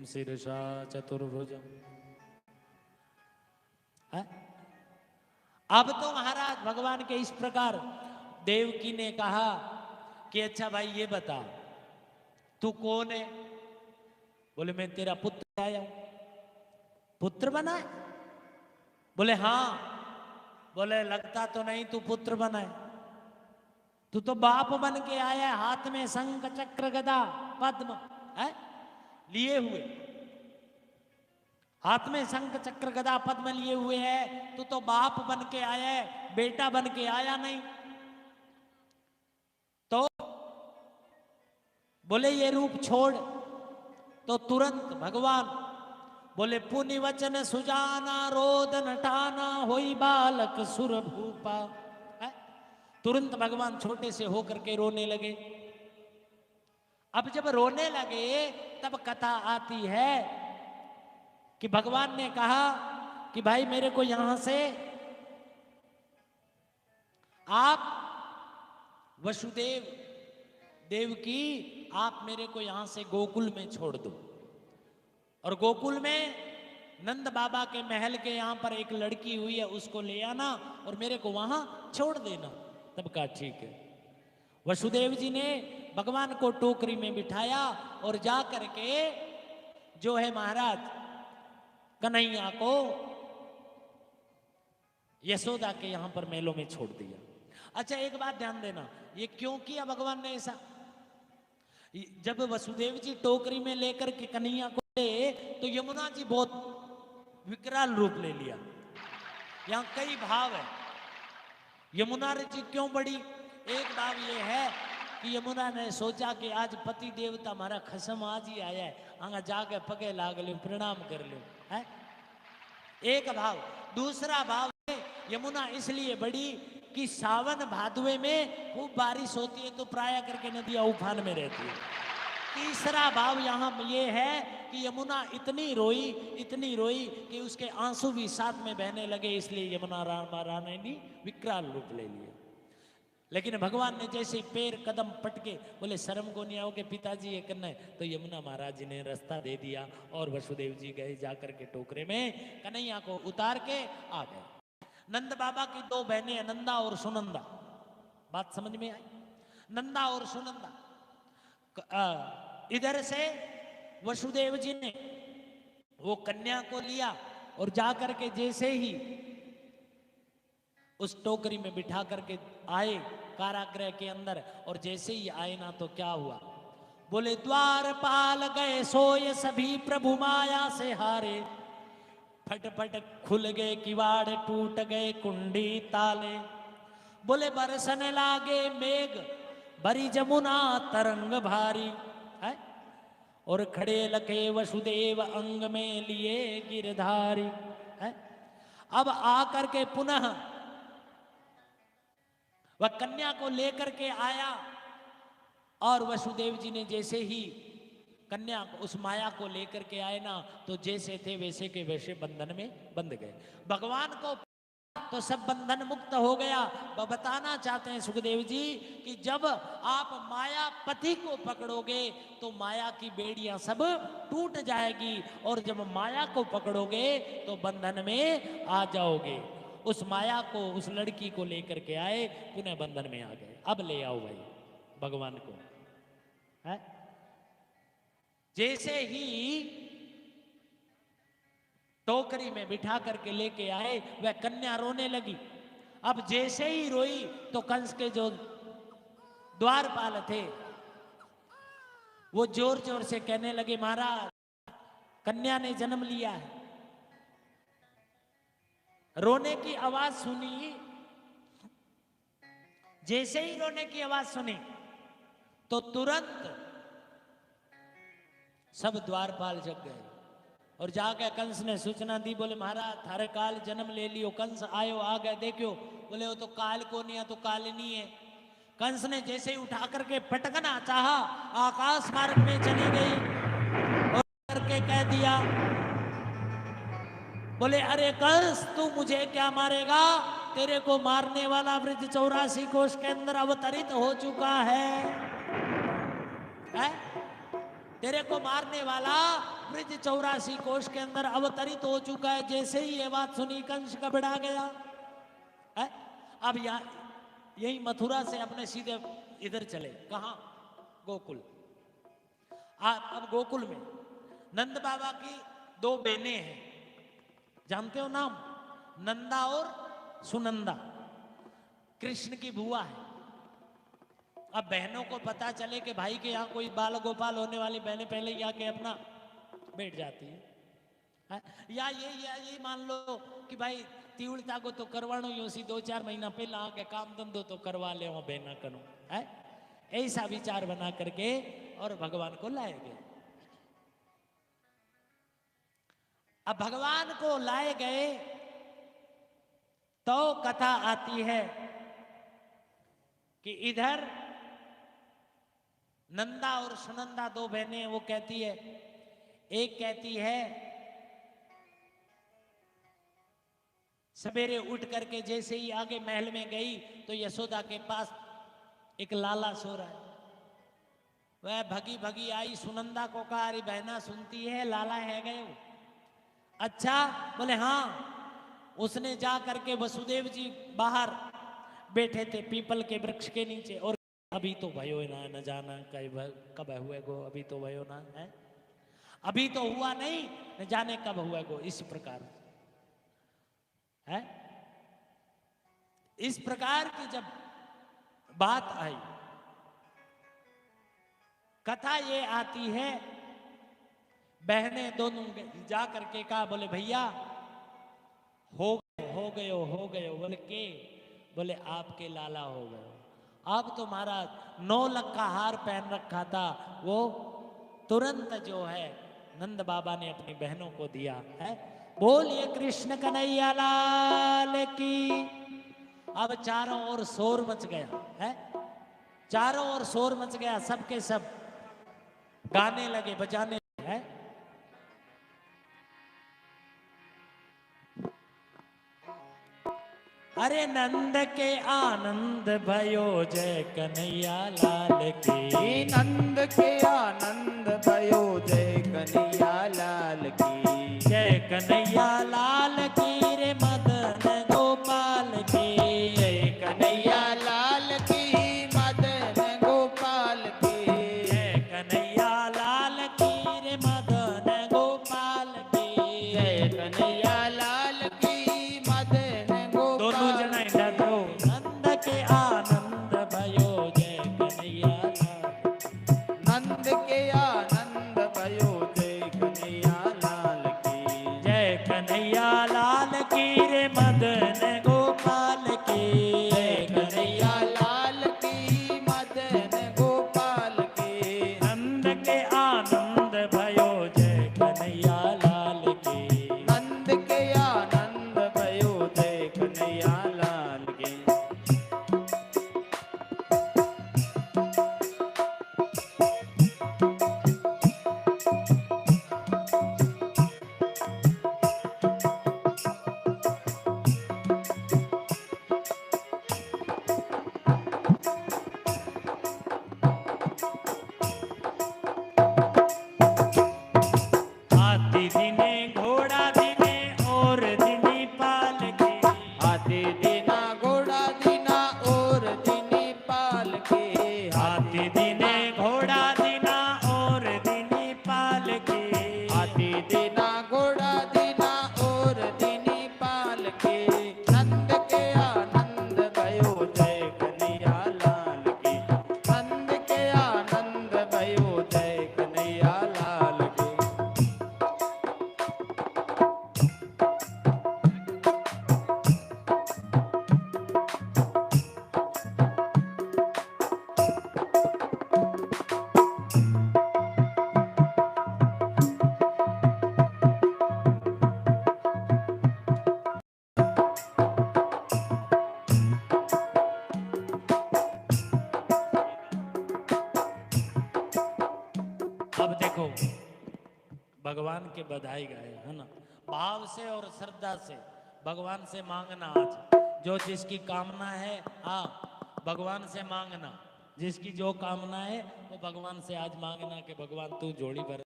शीर्षा चतुर्भुजम। अब तो महाराज भगवान के इस प्रकार देवकी ने कहा कि अच्छा भाई ये बता तू कौन है। बोले मैं तेरा पुत्र आया हूं। पुत्र बना है? बोले हाँ। बोले लगता तो नहीं तू पुत्र बना है, तू तो बाप बन के आया है, हाथ में शंख चक्र गदा पद्म है लिए हुए, हाथ में शंख चक्र गदा पद्म लिए हुए है, तू तो बाप बन के आया है, बेटा बन के आया नहीं। तो बोले ये रूप छोड़। तो तुरंत भगवान बोले पुनि वचन सुजाना रोद नटाना होई बालक सुर भूपा। तुरंत भगवान छोटे से होकर के रोने लगे। अब जब रोने लगे तब कथा आती है कि भगवान ने कहा कि भाई मेरे को यहां से आप वसुदेव देवकी आप मेरे को यहां से गोकुल में छोड़ दो, और गोकुल में नंद बाबा के महल के यहां पर एक लड़की हुई है उसको ले आना और मेरे को वहां छोड़ देना। तब कहा ठीक है। वसुदेव जी ने भगवान को टोकरी में बिठाया और जा करके जो है महाराज कन्हैया को यशोदा के यहां पर मेलों में छोड़ दिया। अच्छा एक बात ध्यान देना, ये क्यों किया भगवान ने ऐसा? जब वसुदेव जी टोकरी में लेकर के कन्हैया को ले तो यमुना जी बहुत विकराल रूप ले लिया। यहां कई भाव है। यमुना जी क्यों बड़ी? एक भाव ये है कि यमुना ने सोचा कि आज पति देवता हमारा खसम आज ही आया है, आगा जाके पगे लाग लो प्रणाम कर लो है, एक भाव। दूसरा भाव है यमुना इसलिए बड़ी कि सावन भादवे में खूब बारिश होती है तो प्राय करके नदियां उफान में रहती है। तीसरा भाव यहाँ ये है कि यमुना इतनी रोई कि उसके आंसू भी साथ में बहने लगे, इसलिए यमुना रानी ने विकराल रूप ले लिया। लेकिन भगवान ने जैसे पैर कदम पटके बोले शर्म को नहीं आओगे पिताजी ये करना है, तो यमुना महाराज जी ने रास्ता दे दिया और वसुदेव जी गए जाकर के टोकरे में कन्हैया को उतार के आ गए। नंद बाबा की दो बहनें हैं, नंदा और सुनंदा। बात समझ में आई? नंदा और सुनंदा। इधर से वसुदेव जी ने वो कन्या को लिया और जाकर के जैसे ही उस टोकरी में बिठा करके आए कारागृह के अंदर, और जैसे ही आए ना तो क्या हुआ? बोले द्वारपाल गए सोए सभी प्रभु माया से हारे, फटफट खुल गए किवाड़ टूट गए कुंडी ताले। बोले बरसने लागे मेघ भरी जमुना तरंग भारी है, और खड़े लखे वसुदेव अंग में लिए गिरधारी है। अब आकर के पुनः वह कन्या को लेकर के आया और वसुदेव जी ने जैसे ही कन्या उस माया को लेकर के आए ना तो जैसे थे वैसे के वैसे बंधन में बंध गए। भगवान को तो सब बंधन मुक्त हो गया। वह बताना चाहते हैं सुखदेव जी कि जब आप माया पति को पकड़ोगे तो माया की बेड़ियां सब टूट जाएगी, और जब माया को पकड़ोगे तो बंधन में आ जाओगे। उस माया को उस लड़की को लेकर के आए, पुनः बंधन में आ गए। अब ले आओ भाई भगवान को है। जैसे ही टोकरी में बिठा करके लेके आए वह कन्या रोने लगी। अब जैसे ही रोई तो कंस के जो द्वारपाल थे वो जोर जोर से कहने लगे महाराज कन्या ने जन्म लिया है। रोने की आवाज सुनी, जैसे ही रोने की आवाज सुनी तो तुरंत सब द्वारपाल जग गए और जाके कंस ने सूचना दी। बोले महाराज थारे काल जन्म ले लियो। कंस आयो आ गया देखियो। बोले वो तो काल को नहीं है तो काल नहीं है। कंस ने जैसे ही उठा करके पटकना चाहा, आकाश मार्ग में चली गई और करके कह दिया, बोले अरे कंस तू मुझे क्या मारेगा, तेरे को मारने वाला वृद्ध 84 कोष के अंदर अवतरित हो चुका है? तेरे को मारने वाला ब्रिज 84 कोष के अंदर अवतरित हो चुका है। जैसे ही ये बात सुनी कंस घबरा गया है। अब यही मथुरा से अपने सीधे इधर चले, कहां? गोकुल। अब गोकुल में नंद बाबा की 2 बहनें हैं, जानते हो नाम? नंदा और सुनंदा, कृष्ण की बुआ है। अब बहनों को पता चले कि भाई के यहाँ कोई बाल गोपाल होने वाली, बहनें पहले ही आके अपना बैठ जाती है। या ये मान लो कि भाई तीवड़ता को तो करवानो ही उसी 2-4 महीना पहले आके काम धंधो तो करवा ले वहां बहना करो है। ऐसा विचार बना करके और भगवान को लाए गए। अब भगवान को लाए गए तो कथा आती है कि इधर नंदा और सुनंदा 2 बहनें, वो कहती है, एक कहती है सवेरे उठ करके जैसे ही आगे महल में गई तो यशोदा के पास एक लाला सो रहा है। वह भगी भगी आई, सुनंदा को कहा, अरे बहना सुनती है लाला है गए वो? अच्छा, बोले हाँ। उसने जा करके वसुदेव जी बाहर बैठे थे पीपल के वृक्ष के नीचे, और अभी तो भयो ना, न जाना कब हुए गो, अभी तो भयो ना है, अभी तो हुआ नहीं, न जाने कब हुए गो। इस प्रकार है, इस प्रकार की जब बात आई, कथा ये आती है, बहनें दोनों जा करके कहा, बोले भैया हो गए, बोले के? बोले आपके लाला हो गए। अब तो महाराज 9 लाख का हार पहन रखा था, वो तुरंत जो है नंद बाबा ने अपनी बहनों को दिया है। बोलिए कृष्ण कन्हैया लाल की। अब चारों ओर शोर मच गया है, चारों ओर शोर मच गया, सबके सब गाने लगे, बजाने है। अरे नंद के आनंद भयो जय कन्हैया लाल की, नंद के आनंद भयो जय कन्हैया लाल की, जय कन्हैया लाल की रे मदन गोपाल की, जय कन्हैया लाल की मदन गोपाल की, जय कन्हैया लाल की रे मदन गोपाल की, जय कन्हैया लाल की मदन गोपाल। दोनों जना इंडा दो। नंद के आनंद भयो जय कन्हैया लाल, नंद के आनंद भयो जय कन्हैया लाल की, जय कन्हैया लाल की रे मदन गोपाल की, जय कन्हैया लाल की मदन गोपाल की, नंद के आनंद भयो जय कन्हैया लाल की, नंद के आनंद भयो जय कन्हैया लाल की। हाथी दिने घोड़ा दिने और दिनी पाल की, हाथी दीना घोड़ा दीना और दीनी पाल के, हाथी दिने घोड़ा दिना और दिनी पाल की, हाथी दीना घोड़ा दीना और दीनी पाल के, नंद के आनंद भयो जय कन्हैया लाल की, नंद के आनंद भयो जय कन्हैया लाल की। अब देखो भगवान के बधाई गाए है ना, भाव से और श्रद्धा से भगवान से मांगना। आज जो जिसकी कामना है हाँ भगवान से मांगना जिसकी जो कामना है वो भगवान से आज मांगना कि भगवान तू झोली भर,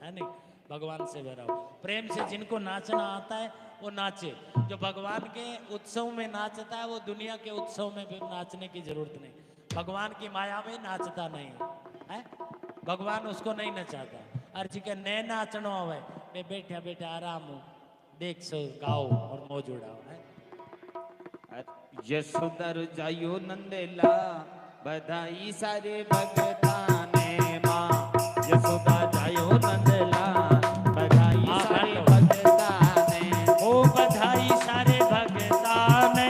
है नहीं, भगवान से भराओ प्रेम से। जिनको नाचना आता है वो नाचे, जो भगवान के उत्सव में नाचता है वो दुनिया के उत्सव में भी नाचने की जरूरत नहीं। भगवान की माया में नाचता नहीं है, भगवान उसको नहीं नचाता। अर्जी के नए नाचनो आवे मैं बैठा बैठा आराम हूँ, देख सो गाओ और मौज उड़ाओ है। यशोदर जायो नंदेला बधाई सारे भगताने माँ। यशोदा जायो नंदला बधाई सारे भगताने। ओ बधाई सारे भगताने,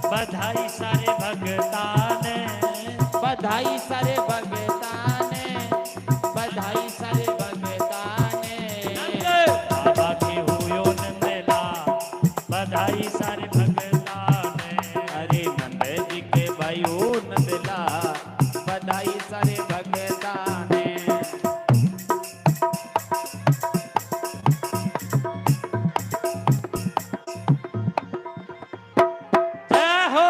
बधाई सारे भगताने, बधाई सारे भगताने, बधाई सारे भगताने। बाबा की हुयो नंदला बधाई सारे भगताने। अरे नंद जी के भाइयों नंदला बधाई सारे भगताने। जय हो।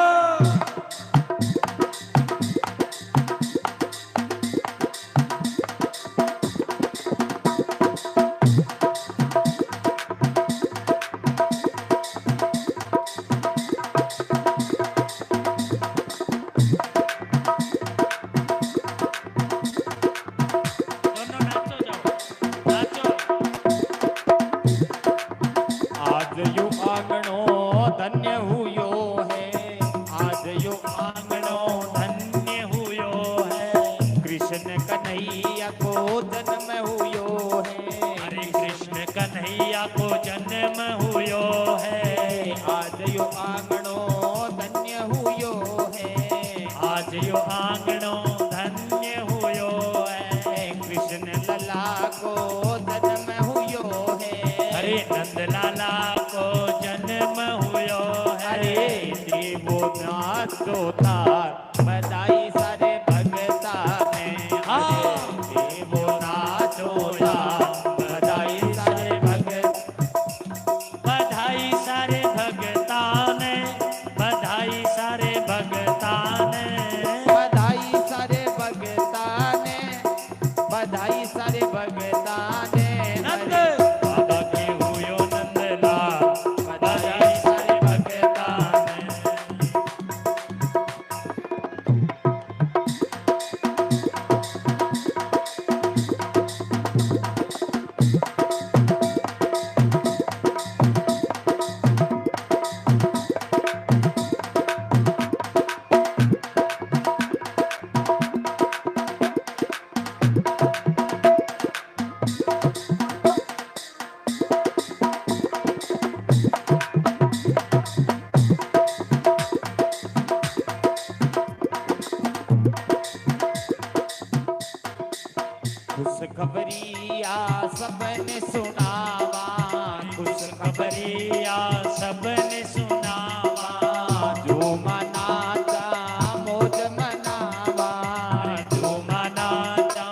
दोनों नाचो जाओ, नाचो। आज यो आंगणो धन्य हुयो है। आज यो आंगणो धन्य हुयो है, कृष्ण कन्हैया को जन्म हुयो है। हरे कृष्ण कन्हैया को जन्म हुयो है। आज यो आंगणो धन्य हुयो है। आज यो आंगणो धन्य हुयो है। कृष्ण लला को जन्म हुयो है। हरे नंद लाला को जन्म हुयो है। अरे देवो नाचो तार बधाई सारे भगता ने। हाँ। देवो नाचो तार बधाई सारे भगत। बधाई सारे भगताने, बधाई सारे भगताने। बधाई सारे भगता ने, बधाई सारे भगता ने। नंद बाबा के हुयो नंदला बधाई सारे भगताने। खुशखबरिया सबने सुनावा। खुशखबरिया सबने सुनावा। जो मनाता मौज मनावा। जो मनाता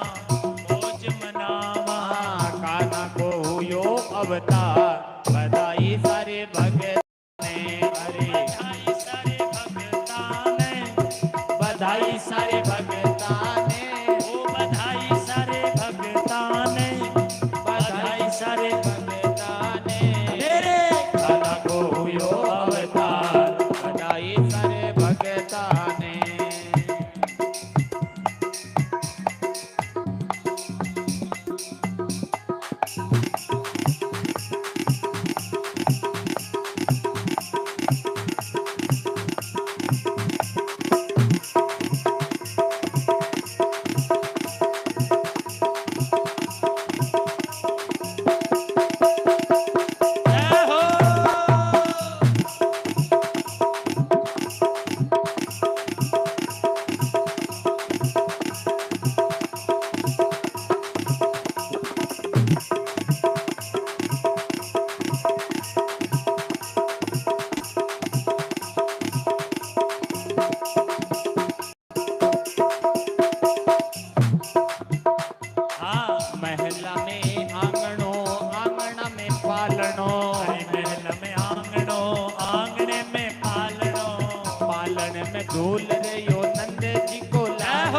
मौज मनावा। काना को हुयो अवतार बधाई सारे भगत ने। अरे बधाई सारे भगताने, बधाई सारे भगता ने। ओ बधाई सारे भगताने, बधाई सारे भगता ने। मेरे काना को हुयो अवतार बधाई सारे भगता ने। जय हो। हाँ, महला में आंगणो आंगण में पालनो। हरे महल में आंगणो, आंगणे में पालनो। पालन में झूल रयो नंद जी को लाल।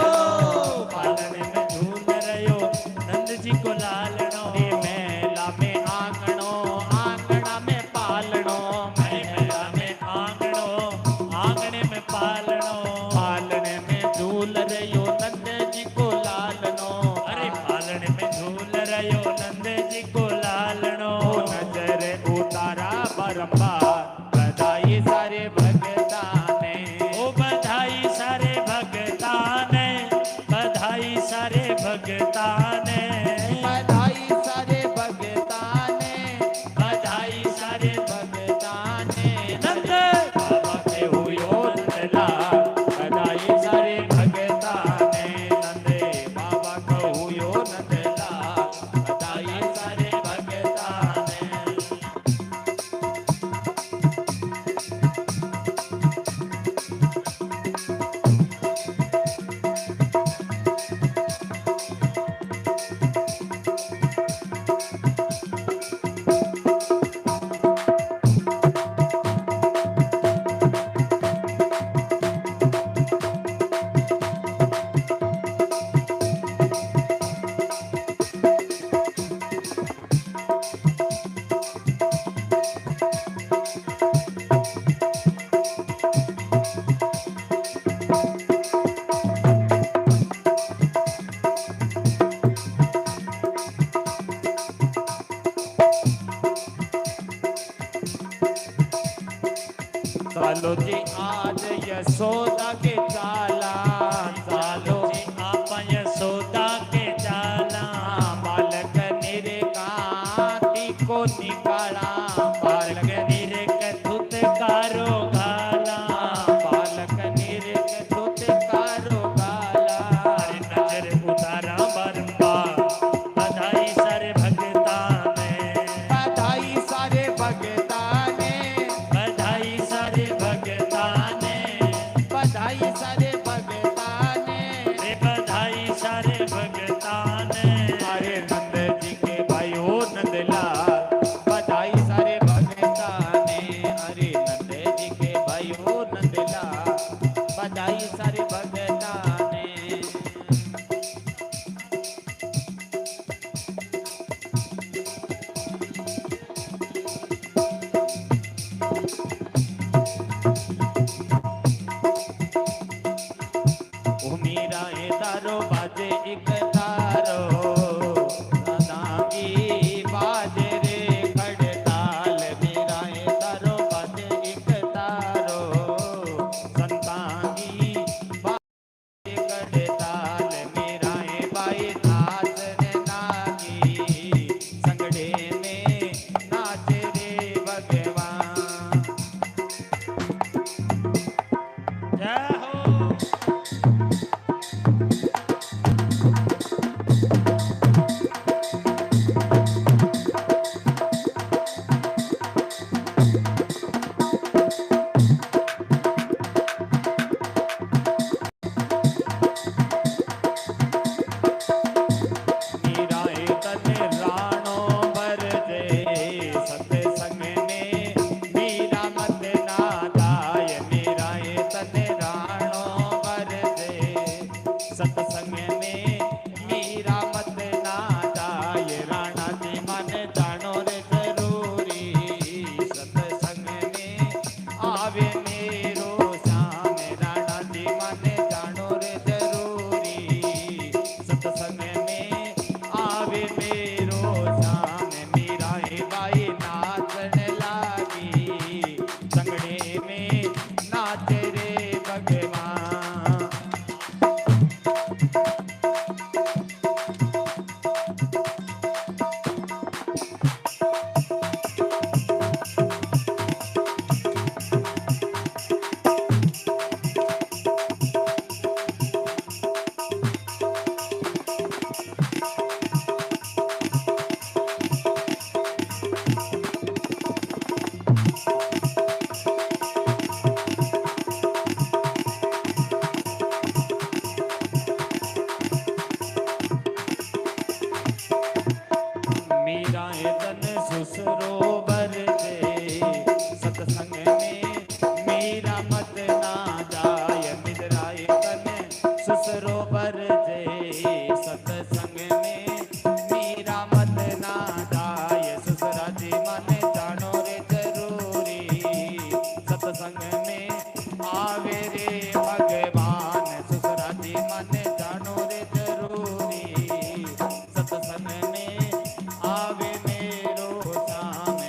चालो जी आज यशोदा के चाला, चालो जी आप यशोदा के चाला, बालक निरकाती को निकाला, बालक निरक धुतकारो घाला, बालक निरक धुतकारो गाला। हरि नजर उतारा बारंबार, बधाई सारे भगता ने, बधाई सारे भगता ने, बधाई सारे भगता ने, बधाई सारे भगता ने, रे बधाई सारे भगता ने। अरे नंद जी के भाइयों नंदलाल, बधाई सारे भगता ने, अरे नंद जी के भाइयों नंदलाल, बधाई सारे भगता ने। ओ मीरा ए तारो बाजे एक तारो, दांगी बाजे रे खड़ताल, मीरा ए तारो बाजे एक तारो, संतांगी बाजे खड़ताल, मीरा ए बाई नाच रे नागी, संगड़े में नाच रे भगवान। जय हो। मीरा ए तन राणो बरजे, सत्संग में मीरा मत ना जाय, मीरा ए तन राणो बरजे, सत्संग में मीरा मत ना जाय, राणा जी मन जानो रे जरूरी, सत्संग में आवे मेरो श्याम, राणा जी मन जानो रे जरूरी, सत्संग में आवे मेरो श्याम, मीरा ए बाई नाचन लागी, संगड़े में नाच रे भगवान। मीरा ए तन सुसरो बरजे, सत्संग में मीरा मत ना जाय, मिदरा ए तन सुसरो बरजे, सत्संग में मीरा मत ना जाय, सुसरा जी मन जानो रे जरूरी, सत्संग में आवे रे भगवान, सुसरा जी मन जानो रे जरूरी, सत्संग में आवे मेरो श्याम,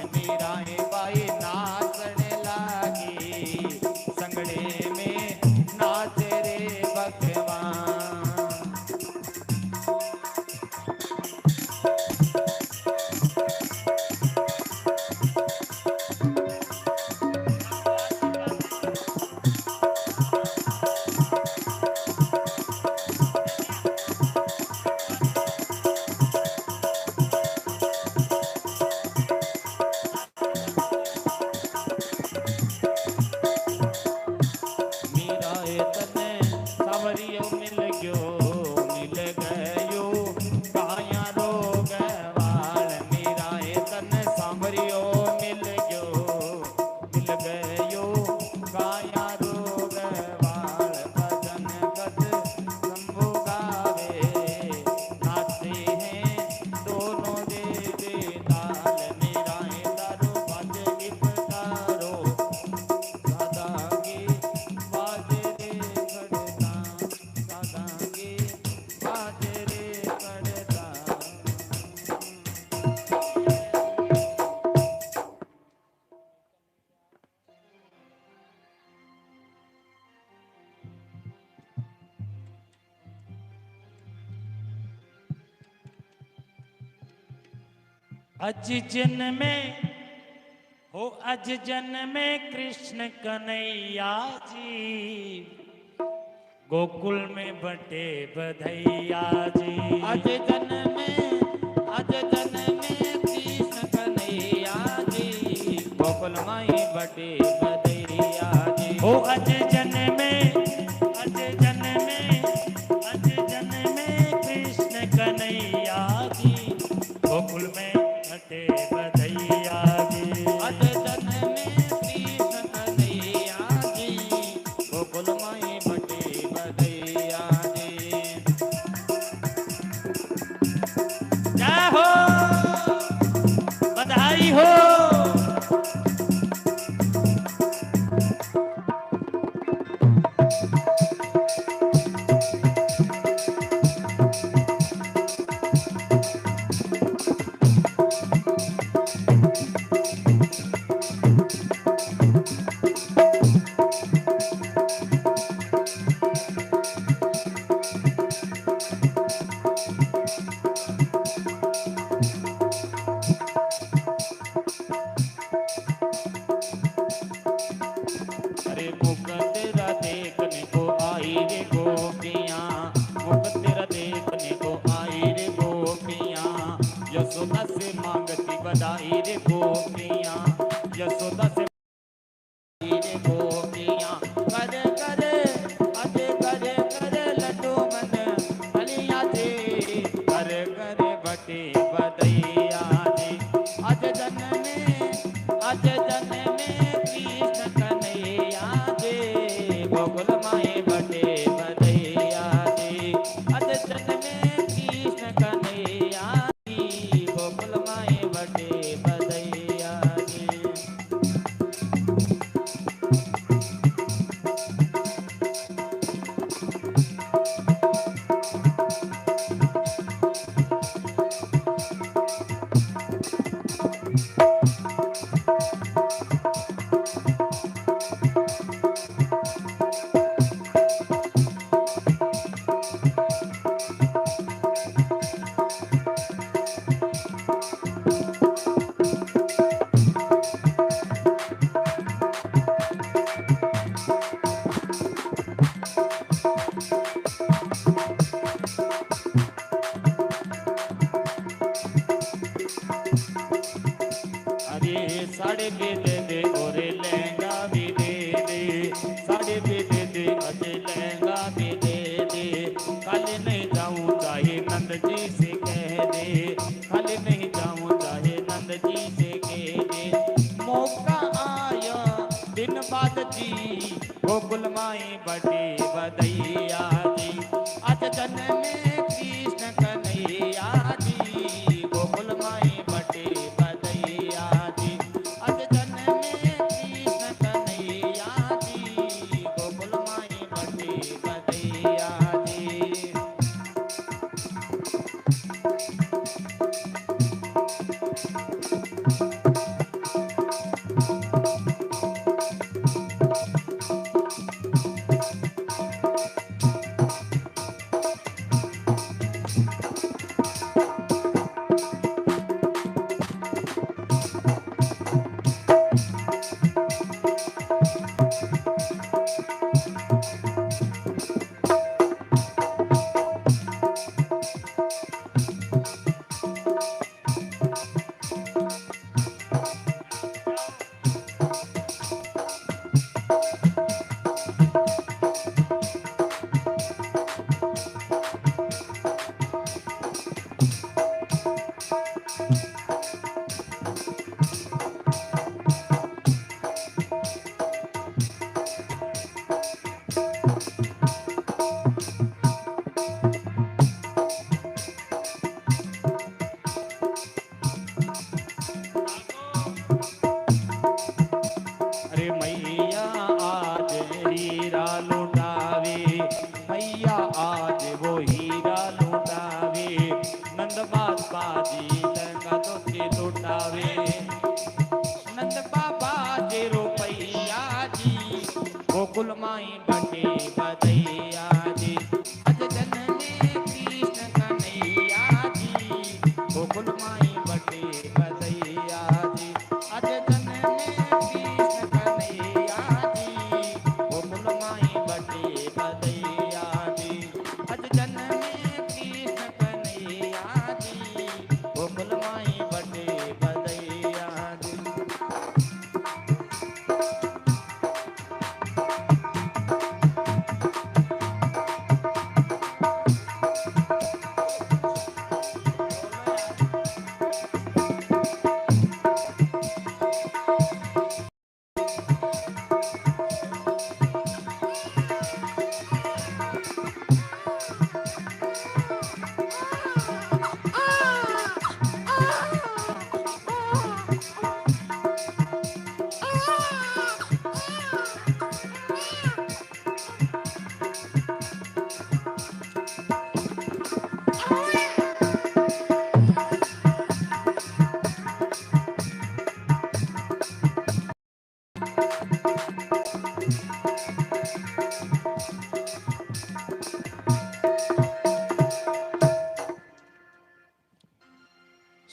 अज जन में हो अज जन में कृष्ण कन्हैया जी, गोकुल में बटे बधैया जी। अज जन में कृष्ण कन्हैया जी, गोकुल माई बटे बधैया जी। हो अज जन में कृष्ण कन्हैया जी, गोकुल में बटे बधैया जी। अज जन में कृष्ण कन्हैया जी, गोकुल माई बटे बधैया जी। जय हो, बधाई हो। अरे मुख तेरा देखने को आई रे गोपियाँ, मुख तेरा देखने को आई रे गोपियाँ, यशोदा से मांगती बधाई रे गोपियाँ, यशोदा से मांगती रे गोपियाँ। करे करे अजे करे करे लड्डू मन अलिया जी, करे करे बटे बधैया जी। अज जन में कृष्ण कन्हैया जी, गोकुल माई बटे बधैया जी। अज जन में कृष्ण कन्हैया जी, गोकुल माई बटे बधैया जी। अरे साड़े भी दे दे और लहंगा भी दे दे, साड़े भी दे दे अजय लहंगा भी दे दे। खाली नहीं जाऊं चाहे नंद जी से कह दे, खाली नहीं जाऊं चाहे नंद जी से कह दे। मौका आया दिन बाद जी, गोकुल माई बटे बधैया जी। अज जन में कृष्ण कन्हैया जी, गोकुल माई बटे बधैया जी। अज जन में कृष्ण कन्हैया जी, गोकुल माई बटे बधैया जी। अरे मैया आज हीरा लुटावे, मैया आज वो हीरा लुटावे। नंद बाबा जी लंगा तो लुटावे, नंद बाबा जी रुपैया जी, गोकुल माई बटे बधैया जी। अज जन में कृष्ण कन्हैया जी, गोकुल माई बटे बधैया।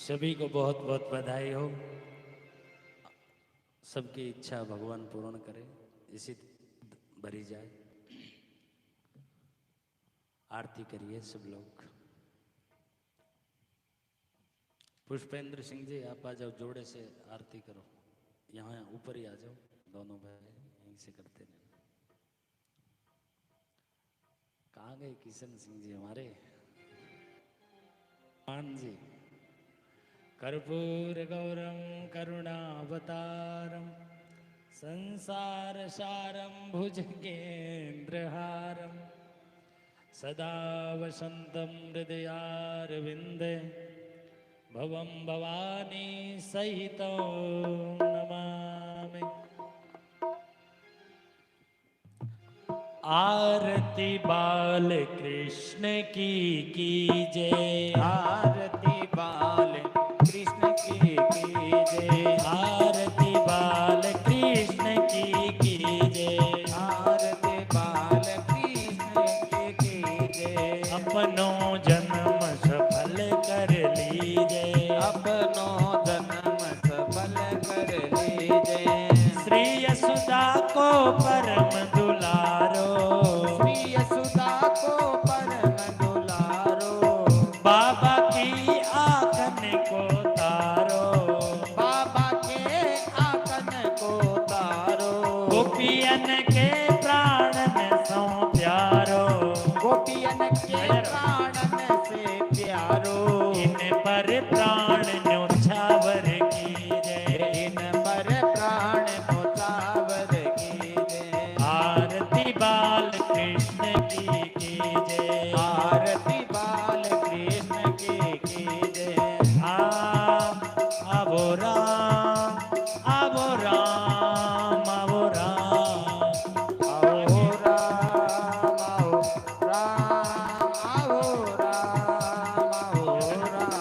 सभी को बहुत बहुत बधाई हो। सबकी इच्छा भगवान पूर्ण करे, इसी भरी जाए। आरती करिए सब लोग। पुष्पेंद्र सिंह जी आप आ जाओ, जोड़े से आरती करो। यहाँ ऊपर ही आ जाओ, दोनों भाई यहीं से करते हैं। कहाँ गए किशन सिंह जी हमारे? मान जी। कर्पूर गौरम करुणावतारम संसार सारम भुजगेन्द्रहारम सदा वसंतम हृदयारविंदे भवं भवानी सहितो नमामि। आरती बाल कृष्ण की कीजय, आरती बाल कृष्ण की कीजय, आरती बाल कृष्ण की कीजय, आरती बाल कृष्ण की कीजय। अपनो जन्म सफल कर लीजय, अपनो जन्म सफल कर लीजय। श्री यशोदा को परम दुलारो, श्री यशोदा को परम दुलारो, बाबा की आंखन को तारो, बाबा के आंगन को तारो। गोपियन के प्राणन सो प्यारो, गोपियन के प्राणन से प्यारो। इन पर प्राण न्योछावर कीजय, इन पर प्राण न्योछावर कीजय। आरती बाल कृष्ण की कीजय, आरती बाल कृष्ण की कीजय। आवो राम, आवो राम, आवो राम, आओ राम, आओ राम, आओ राम, आओ राम।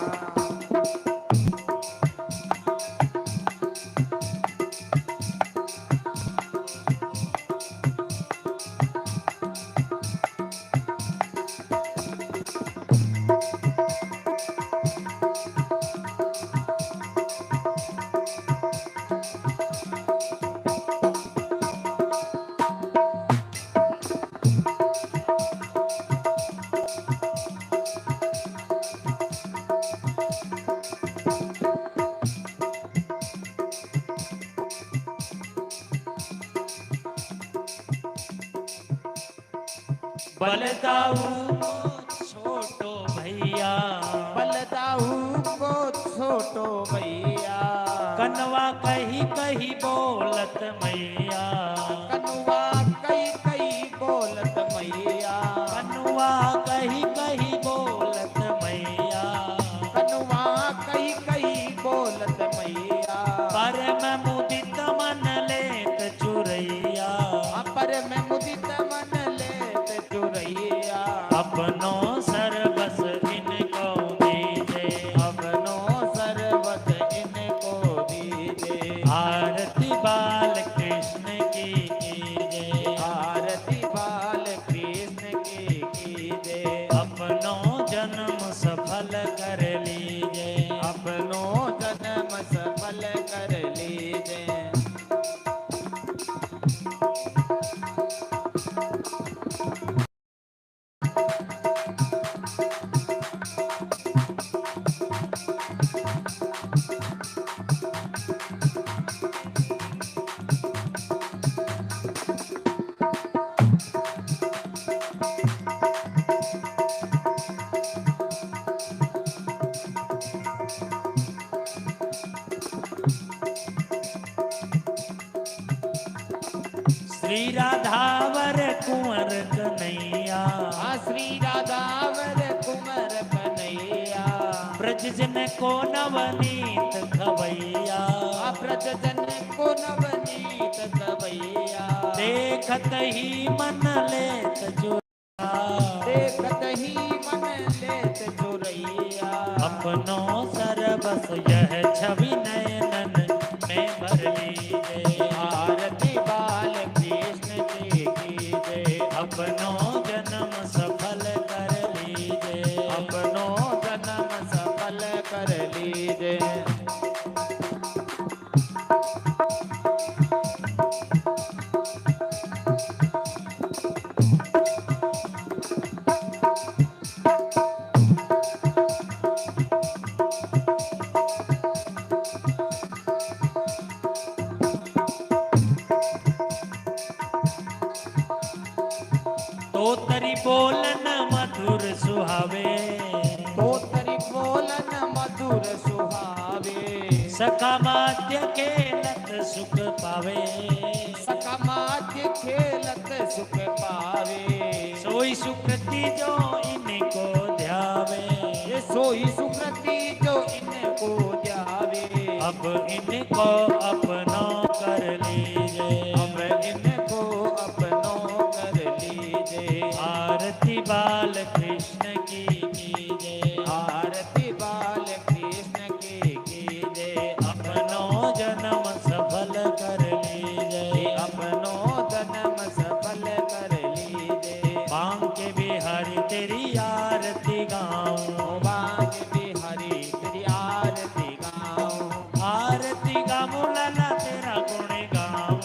बलदाऊ को छोटो भैया, बलदाऊ को छोटो भैया। कनवा कही कही बोलत मैया, कनुआ कई कई बोलत मैया। कनुआ कही कही बोलत मैया, कनुआ कई कई बोलत मैया। परम मुदित मन लेत चुरैया, पर में मुदित मन लेत चुरैया। अपनो सर्वस इनको दीजे, अपनो सर्वत इनको दीजे। आरती बाल कृष्ण की कीजे, आरती बाल कृष्ण की कीजय। अपनो जन्म सफल कर लीजे, अपनो जन्म सफल कर लीजय। श्री राधावर कुंवर कन्हैया, श्री राधावर कुंवर कन्हैया। ब्रज जन को नवनीत खवैया, ब्रज जन को नवनीत गवैया। देखत ही मन लेत चुरा, देखत ही मन लेत चुरैया। अपनो सरबस यह छवि नयनन में भर लीजे, आरती बाल कृष्ण की कीजय। अपनो जन्म सफल कर लीजे, अपनो जन्म सफल कर लीजय। सखा माध्य खेलत सुख पावे, सखा माध्य खेलत सुख पावे। सोई सुकृति जो इनको ध्यावे, ये सोई सुकृति जो इनको ध्यावे। अब इनको अपना कर लीजे, अब इनको अपनो कर लीजे। आरती बाल कृष्ण की कीजे, आरती बाल कृष्ण की कीजे। अपनो जन्म सफल कर लीजे, अपनो जन्म सफल कर लीजे। बांके बिहारी तेरी आरती गाऊं, बांके बिहारी तेरी आरती गाऊं। आरती गाऊं लाला तेरा गुण गाऊं,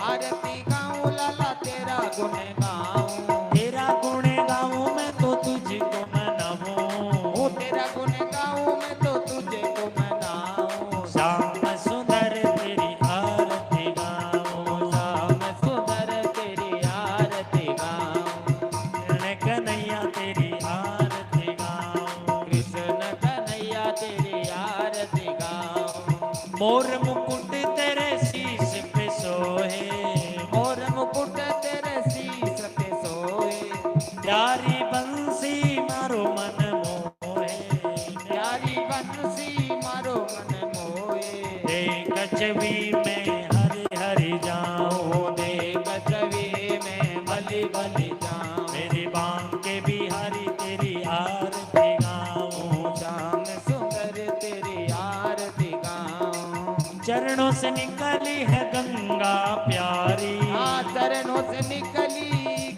आरती गाऊं लाला तेरा गुण गाऊं। तेरा गुण गाऊं मैं तो तुझको मनाऊं, ओ तेरा गुण गाऊं मैं तो तुझे को मनाऊं। श्याम सुंदर तेरी आरती गाऊं, श्याम सुंदर तेरी आरती गाऊं। कृष्ण कन्हैया तेरी आरती गाऊं, कृष्ण कन्हैया तेरी आरती गाऊं। मोर मुकुट तेरे शीश पे सोहे, मोर मुकुट तेरे शीश पे सोए। प्यारी बंसी मारो मन मोहे, प्यारी बंसी मारो मन मोए। देख छवि में हरि हरि जाऊं, ओ देख छवि में बलि बलि जाऊं। मेरी बांके बिहारी तेरी आरती गाऊं, श्याम सुंदर तेरी आरती गाऊं। चरणों से निकली है गंगा प्यारी, चरणों से निकली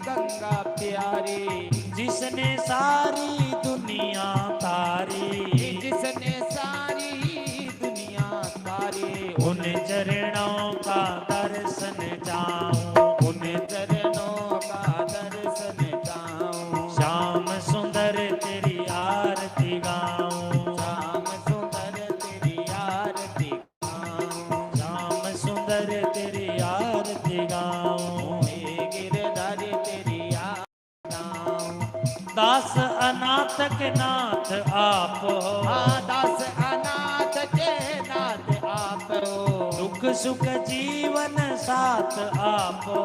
गंगा प्यारी। जिसने सारी दुनिया तारी, जिसने सारी दुनिया तारी। उन चरणों का दर्शन जाऊं, उन चरणों का दर्शन जाऊं। श्याम सुंदर तेरी आरती गाऊं, श्याम सुंदर तेरी आरती गाऊं। श्याम सुंदर तेरी आरती गाऊं, हे गिरधारी तेरी आरती गाऊं। दास अनाथ के नाथ आप हो, दास अनाथ के नाथ आप हो। दुख सुख जीवन साथ आप हो,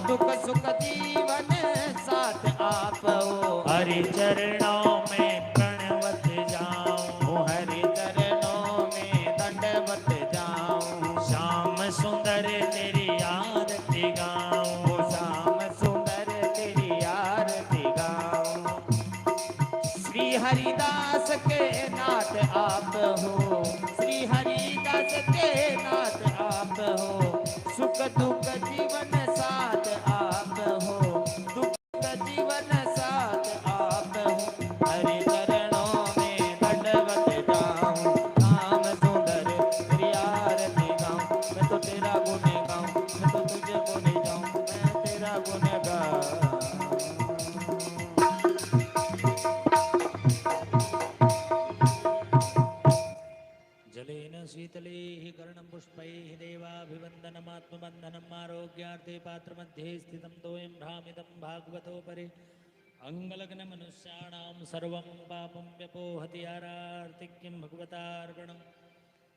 दुख सुख जीवन साथ आप हो। हरि चरणों में प्रणवत जाऊं, हरि चरणों में दंडवत जाऊं। श्याम सुंदर तेरी आरती गाऊं, श्याम सुंदर तेरी आरती गाऊं। श्री हरिदास के नाथ आप हो। श्री हरिदास के नाथ आप हो। सुख दुख जीवन साथ आप हो। दुख जीवन साथ आप हो। हरि चरणों में दंडवत जाऊं। श्याम सुंदर तेरी आरती गाऊं। मैं तो तेरा गुण गाऊं। मैं तो तुझे गुण गाऊं। मैं तेरा गुण गाऊं। जलेन शीतले कर्णं पुष्पैः देवाभिवन्दनमात्मबन्धनम् आरोग्यार्थे पात्रमध्ये स्थितं तोयं भ्रामितं भागवतोपरि अङ्गलग्नमनुष्याणां सर्वं पापं व्यपोहति यारार्तिक्यं भगवतार्पणम्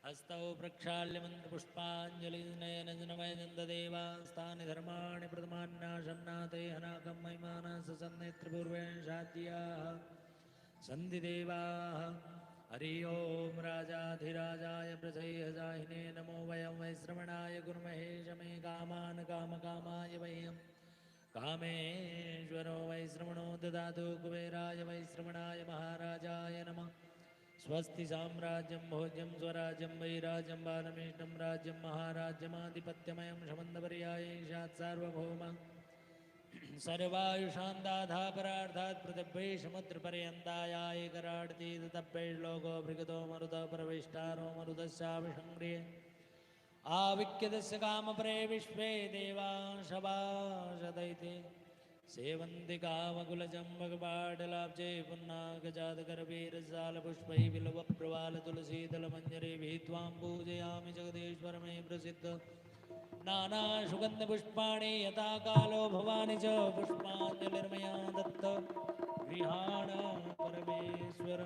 हस्तौ प्रक्षाल्य मन्त्रपुष्पाञ्जलिनयनजनमयनन्ददेवास्तानि धर्माणि प्रथमान्याशन्नाथे हनाकं महिमानः ससन्नेत्रपूर्वेण शाद्याः सन्धिदेवाः हरि ओम राजाधिराजाय प्रजयजाहिने नमो वयं वैश्रवणाय गुरुमहे शमे कामान् कामकामाय वयं कामेश्वरो वैश्रवणो ददातु कुबेराय वैश्रवणाय महाराजाय नमः स्वस्ति साम्राज्यं भोज्यं स्वराज्यं वैराज्यं बालमेष्टं राज्यं महाराज्यमाधिपत्यमयं शमन्दपर्यायैषात् सार्वभौमः सर्वायुषान्दाधापरार्थात् पृथिव्यैषमुद्रपर्यन्तायाय कराडति ततप्यैर्लोको भृगतो मरुतः प्रविष्टारो मरुतस्याभिषङ्ग्रिये आविक्यदस्य कामपरे विश्वे देवांशभाषदैते सेवन्ति कामकुलजम्बकपाटलाब्जे पुन्नागजातकरवीरजालपुष्पैः बिल्वप्रवालतुलसीदलमञ्जरीभिः त्वां पूजयामि जगदीश्वर मे प्रसिद्ध नानासुगन्धपुष्पाणि यथा कालो भवानि च पुष्पाञ्जलिर्मया दत्त गृहाण परमेश्वर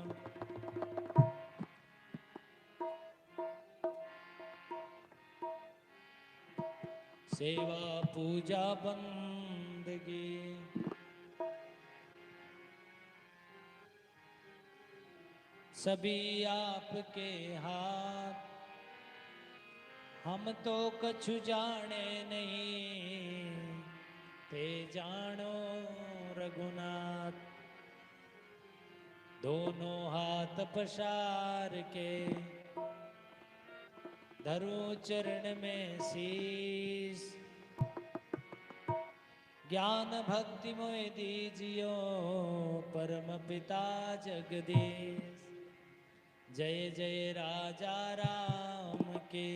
सेवा पूजा बंदगी। सभी आपके हाथ, हम तो कछु जाने नहीं, ते जानो रघुनाथ। दोनों हाथ पसार के धरूं चरण में शीस, ज्ञान भक्ति मोह दीजियो परम पिता जगदीश। जय जय राजा राम के,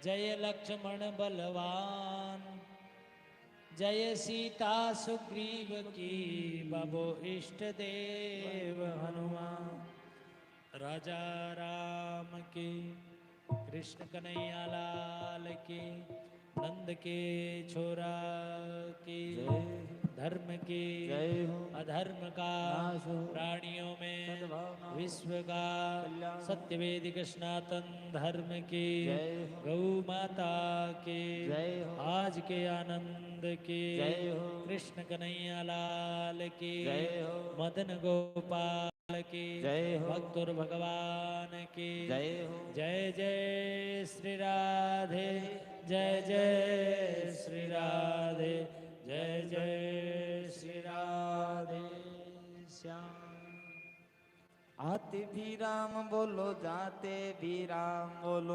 जय लक्ष्मण बलवान, जय सीता सुग्रीव की, बबो इष्ट देव हनुमान। राजा राम की, कृष्ण कन्हैया लाल की, नंद के छोरा की, धर्म की जय हो। अधर्म का नाश हो। प्राणियों में सद्भावना हो। विश्व का कल्याण हो। सत्यवेदिक सनातन धर्म की, जय हो। गौ माता की, जय हो। आज के आनंद की, जय हो। कृष्ण कन्हैया लाल की, जय हो। मदन गोपाल की, जय हो। भक्तुर भगवान की, जय हो। जय जय श्री राधे, जय जय श्री राधे, जय जय श्री राधे श्याम। आते भी राम बोलो, जाते भी राम बोलो।